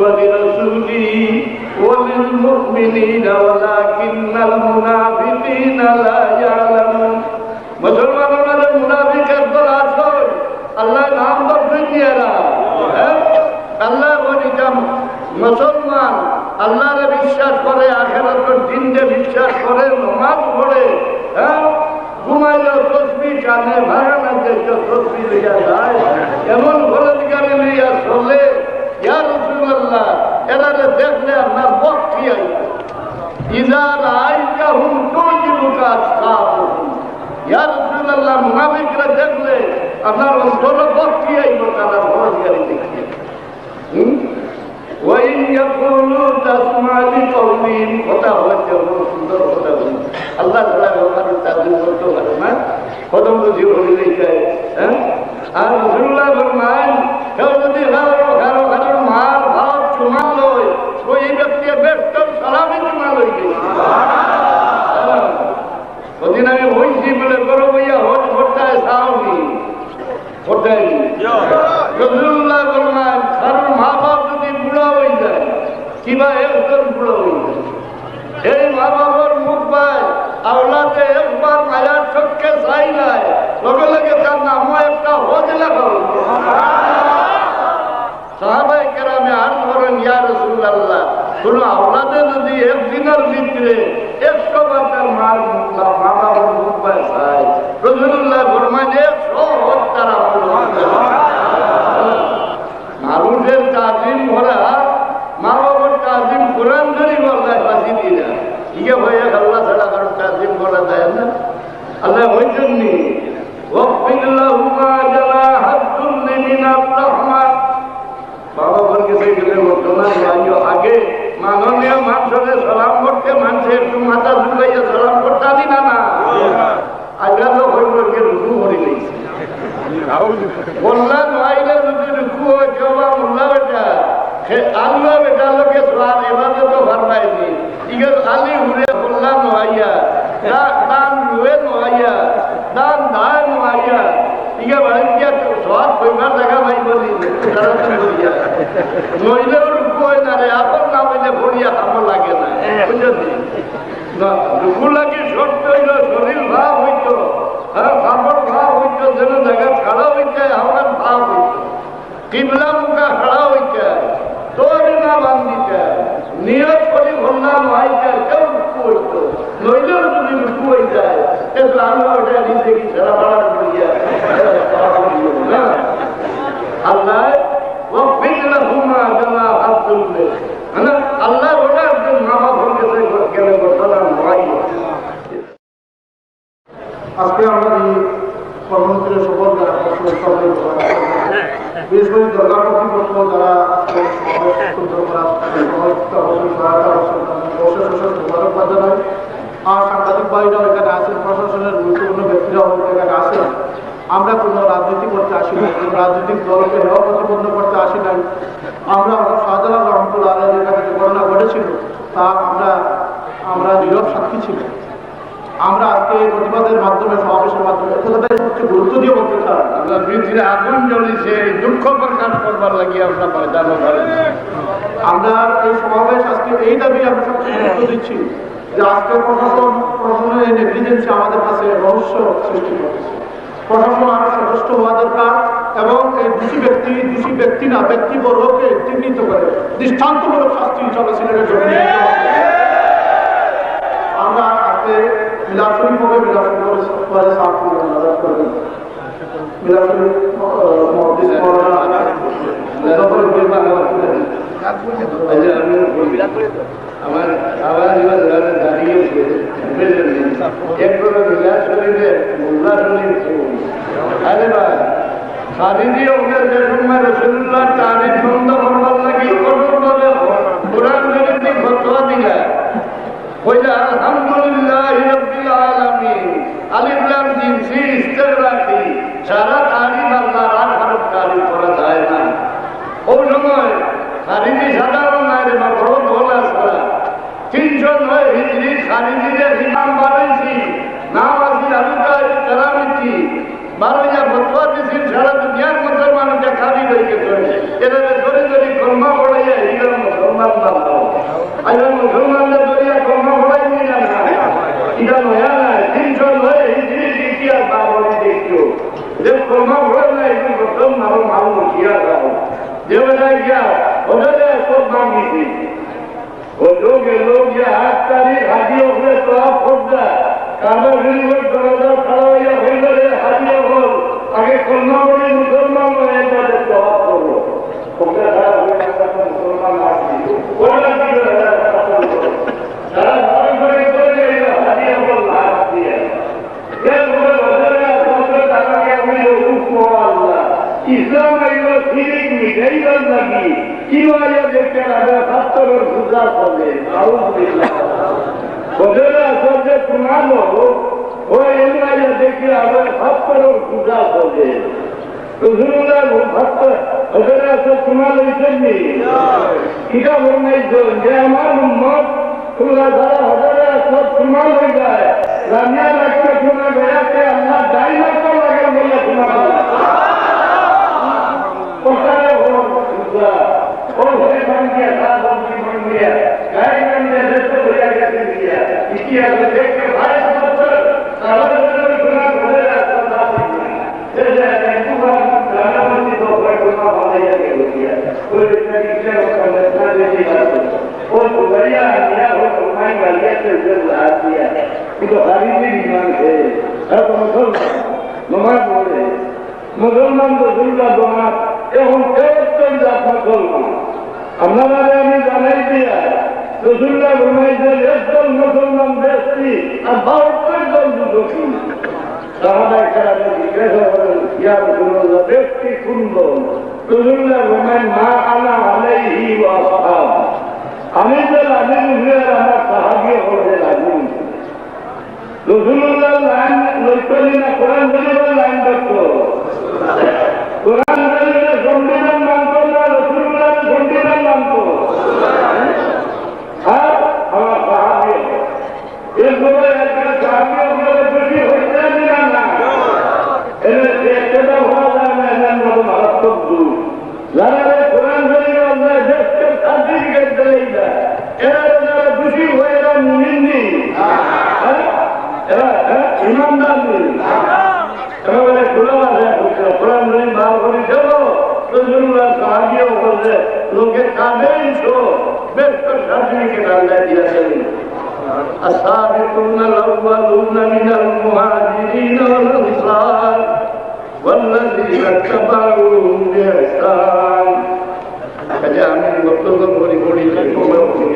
ولرسوله وللمؤمنين ولكن المنافقين لا يعلمون মুসলমানরা মুনাফিকের দল আছে আল্লাহ নাম বলছেন না আল্লাহ বলেছেন মুসলমান আল্লাহরে বিশ্বাস করে আখিরাতের দিনে বিশ্বাস করে নামাজ পড়ে ঘুমাইলে তসবিহ কানে ভাগানা দেখে তসবিহ লিয়া যায় এমন ঘরে দিকে নিয়ে চলে ইয়া রাসূলুল্লাহ এরারে দেখলে আপনার ভক্তি আইবে ইযা রাআইতাহুম তুজিবুকা আসাবুহুম ইয়া রাসূলুল্লাহ মুনাফিকরা দেখলে আপনার অন্তরে ভক্তি আইবে তারা ভরসগারি দেখে وإن يقولوا تسمع لقولهم কথা হচ্ছে সুন্দর কথা আল্লাহ তাআলা আমাদের তাজিম করতে পারে না কদম বুঝি হইলে যায় আর রাসূলুল্লাহ ফরমান কেউ যদি কারো মার ভাত চুমা লয় ওই ব্যক্তি ব্যস্ত সালামি চুমা লই ওদিন আমি হইছি বলে বড় ভাইয়া হজ করতে সাউনি কোথায় রাসূলুল্লাহ ফরমান কারো মা বাপ যদি বুড়া হয়ে যায় কিবা একজন বুড়া হয়ে যায় এই মা বাবার মুখ পায় আওলাদে একবার মায়ার চোখকে চাই নাই লগে লগে তার নামও একটা হজ লাগাও সাহাবায়ে কেরামে আরজ করেন ইয়া রাসূলুল্লাহ কোন আওলাদে যদি একদিনের ভিতরে 100 বার তার মা বাবার মুখ পায় চায় রাসূলুল্লাহ ফরমান 100 হজ তারা মানুষের তাজিম ভরা মা বাবার তাজিম কোরআন শরীফ আল্লাহ ফাঁসি দিয়ে ইয়ে হয়ে আল্লাহ ছাড়া কারো তাজিম করা যায় না আল্লাহ বলছেন নি ওয়াফির লাহুমা জানাহাদ-দুল্লি মিনার রাহমা বাবা বলকে সেই গেলে ঘটনা আইও আগে মাননীয় মানুষকে সালাম করতে মানুষে একটু মাথা ঝুলাইয়া সালাম করতে আনি না না আজকাল তো হইবকে রুকু করে নিয়েছে বললাম আইলে যদি রুকু হয় জবা মোল্লা বেটা আল্লাহ বেটা লোকে সোয়ার এভাবে তো ভারবাইনি ইগে খালি ঘুরে বললাম আইয়া দান রুয়ে আইয়া দান ধায় আইয়া ইগে বাড়ি গিয়া সোয়ার কইবার জায়গা ভাই বলি নইলেও রুকু হয় না রে আপন না হইলে ভরিয়া খাবো লাগে না বুঝলি না রুকু লাগে শর্ত হইল শরীর ভাব হইতো খাবার ভাব হইতো যেন জায়গা খাড়া হইতে আমার ভাব হইতো কিবলা মুখা খাড়া হইতে তোর না বান্ধিতে নিয়ত করি বললাম আইতে কেউ রুকু হইতো নইলেও যদি রুকু হয়ে যায় কিন্তু আমি ওটা নিজে কি সারা বাড়া করিয়া আল্লাহ ওয়াফির লাহুমা জানাহাদ-দুল্লি আল্লাহ ওটা একজন মা বাপ হয়ে গেলে ঘটনা নয় আজকে আমরা এই কর্মসূচির সফল যারা বিশেষ করে দরগা কর্তৃপক্ষ যারা আজকে মোবারকবাদ জানাই আর সাংবাদিক ভাইরাও এখানে আছেন প্রশাসনের গুরুত্বপূর্ণ ব্যক্তিরাও এখানে আছেন আমরা কোনো রাজনীতি করতে আসি নাই কোনো রাজনৈতিক দলকে হেয় প্রতিবন্ধ করতে আসি নাই আমরা শাহজালাল রহমতুল্লাহ আলাইহির এখানে যে ঘটনা ঘটেছিল তা আমরা নীরব সাক্ষী ছিল আমরা আজকে প্রতিবাদের মাধ্যমে সমাবেশের মাধ্যমে সবচেয়ে গুরুত্ব দিয়ে বলতে চাই আমরা পৃথিবীর আগুন জ্বলিছে দুঃখ প্রকাশ করবার লাগিয়ে আমরা ময়দানে আমরা এই সমাবেশ আজকে এই দাবি আমরা সবচেয়ে গুরুত্ব দিচ্ছি যে আজকে প্রশাসনের এই নেগলিজেন্সি আমাদের কাছে রহস্য সৃষ্টি করেছে প্রশাসন আরো সচেষ্ট হওয়া দরকার এবং এই দোষী ব্যক্তি না ব্যক্তিবর্গকে চিহ্নিত করে দৃষ্টান্তমূলক শাস্তি হিসাবে সিলেটের জন্য আমরা আজকে মিলাদ শরীফ হবে মিলাদ শরীফ পরে সাফ করবেন মিলাদ শরীফ মহাদিস মওলানা আমার আবার এবার দাঁড়িয়েছে একবারে মিলাদ শরীফে মোল্লা শরীফ আরে ভাই খারিজি ওদের যে সময় রাসূলুল্লাহ তারিফ বন্ধ করবার লাগি কঠোরভাবে কোরআন শরীফে ফতোয়া দিলা কইলা আলহামদুলিল্লাহি রাব্বিল আলামিন আলিফ লাম মিম সি ইস্তিগরাকি সারা তারিফ আল্লাহর আর কারো তারিফ করা যায় না ওই সময় খারিজি সাধারণ নাইরে বা বড় দল আসরা 309 হিজরি খারিজিদের ইমাম বানাইছি নাম আছে আবু তাহের কারামিতি বারোয়া ফতোয়া দিয়েছেন সারা দুনিয়ার মুসলমানকে খালি হয়ে গেছে এরা ধরে ধরে কলমা পড়াইয়া হিজরা তারিখ হাজি ওপরে তওয়াফ করতে কাবা শরীফের দরজা খাড়া হইয়া হইলে হাজি হল আগে কলমা পড়ে মুসলমান হয়ে তাদের তওয়াফ করলো ওকে খাড়া হয়ে মুসলমান আসি ওরা কি করে তারা ঘরে ঘরে করে হাজি হল লাভ দিয়ে এরপরে বছরে আসলে টাকাকে আমি আল্লাহ ইসলাম এগুলো ঠিক মিঠাইবার নাকি কি আয়া দেখতে আগে সাত্তরের পূজা করে বছরে আসলে তোমালো ওই এলাকা দেখে আগে সাত্তরের পূজা করে রসুল্লাহ বছরে আসলে তোমালো ইসেননি কিটা বর্ণাইছেন যে আমার উম্মত তোমরা যারা হাজারে আসলে তোমাল হয়ে যায় রামিয়া লাগতে শোনা বেড়াতে আল্লাহ দায়ী লাগতে লাগে বলে শোনা কোথায় হল পূজা ও হয়ে ভাঙ্গিয়া সাবন্তি ভাঙ্গিয়া গাইবান্ধে দেশে হইয়া গেছে দিয়া ইতিহাসে দেখতে ভাই বছর তাহলে শোনা ঘরে আসলে না সে জায়গায় কুমার রানাবন্দি তো ভয় কোনা ভালাইয়া গেল দিয়া ওই ইচ্ছা ওখানে না দেখি আসে ও ভরিয়া নিয়া ও তোমায় বালিয়া চলতে আসিয়া কিন্তু হারিয়ে ইমান হে এত মুসলমান নমাজ পড়ে মুসলমান রসুল্লাহ দোমাত এখন কেবল জাত মুসলমান আপনারা আমি জানাই দিয়া রসুল্লাহ ঘুমাইছে একদল মুসলমান ব্যক্তি আর 72 দল দুঃখী সাহাবায়ে কেরাম জিজ্ঞাসা করেন ইয়া রাসূলুল্লাহ ব্যক্তি কোনজন রসুল্লাহ ঘুমাই মা আনা আলাইহি ওয়া আসহাব আমি যে লাজিম হয়ে আমার সাহাবী হয়ে লাজিম রসুল্লাহ লাইন লইতলি না কোরআন শরীফের লাইন দেখতো কোরআন শরীফের সংবিধান মানত না রসুল্লাহ সংবিধান মানত আর আমার সাহাবী এরপরে একটা সাহাবী হলে বেশি হইতে দিলাম না এর একটা হওয়া যায় না এর মতো মারাত্মক দূর যারা কোরআন শরীফের দেশকে সার্টিফিকেট দিলেই যায় এরা যারা খুশি হয়ে এরা মুমিন নেই ইমানদার নেই এবারে খোলা আছে কোরআন শরীফ বার করে দেব রসুল্লাহ সাহাবীও বলছে লোকে কাঁদেন তো বেশ তো সার্টিফিকেট আল্লাহ দিয়েছেন السابقون الأولون من المهاجرين والأنصار والذين اتبعوهم بإحسان كجامع وقتل ورقود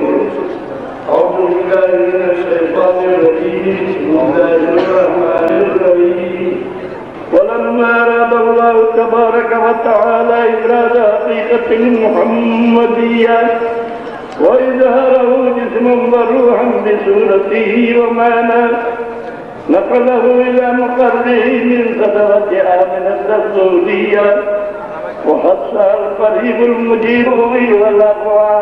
أعوذ بالله من الشيطان الرجيم بسم الله الرحمن الرحيم ولما أراد الله تبارك وتعالى إبراز حقيقة المحمدية وإظهاره جسما وروحا بصورته ومعناه نقله إلى مقره من صدرة آمنة الرسولية وخصها القريب المجيب والأقوى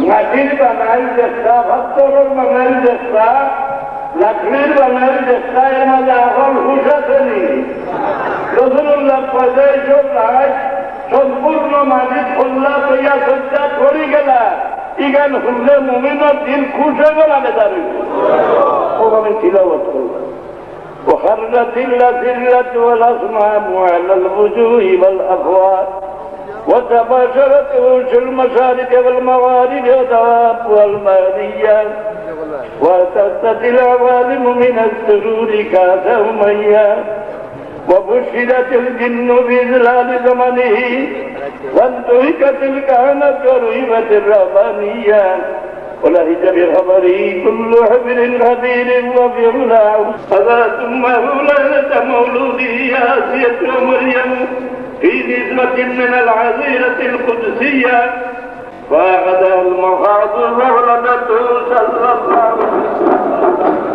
মাটির বানাই চেষ্টা ভাত্তরের বানাই চেষ্টা লাকড়ির বানাই চেষ্টা এর মাঝে এখন হুশ আসেনি রসুল্লাহ পয়সায় সব রায় সম্পূর্ণ মালিক খোল্লা তৈয়া সজ্জা করি গেলা ইগান হুললে মুমিনের দিন খুশ হয়ে গেল আমি দাঁড়ি ওখানে তিলাওয়াত করলাম وخرجت الأسلة والأصنام على الوجوه والأفواه وتباشرت وحوش المشارق والمغارب والدواب والماليات وارتدت العوالم من السرور كاسا أميا وبشرت الجن بإذلال زمنه وانتهكت الكهنة ورهبت الرهبانية ولهج بخبره كل حبر خبير وبرلاه هذا ثم ليلة مولوده آسية ومريم في نسبة من العزيرة القدسية فأخذها المخاض الرغلة صلى الله عليه وسلم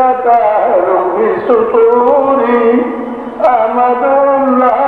ذكر في سطور أمد الله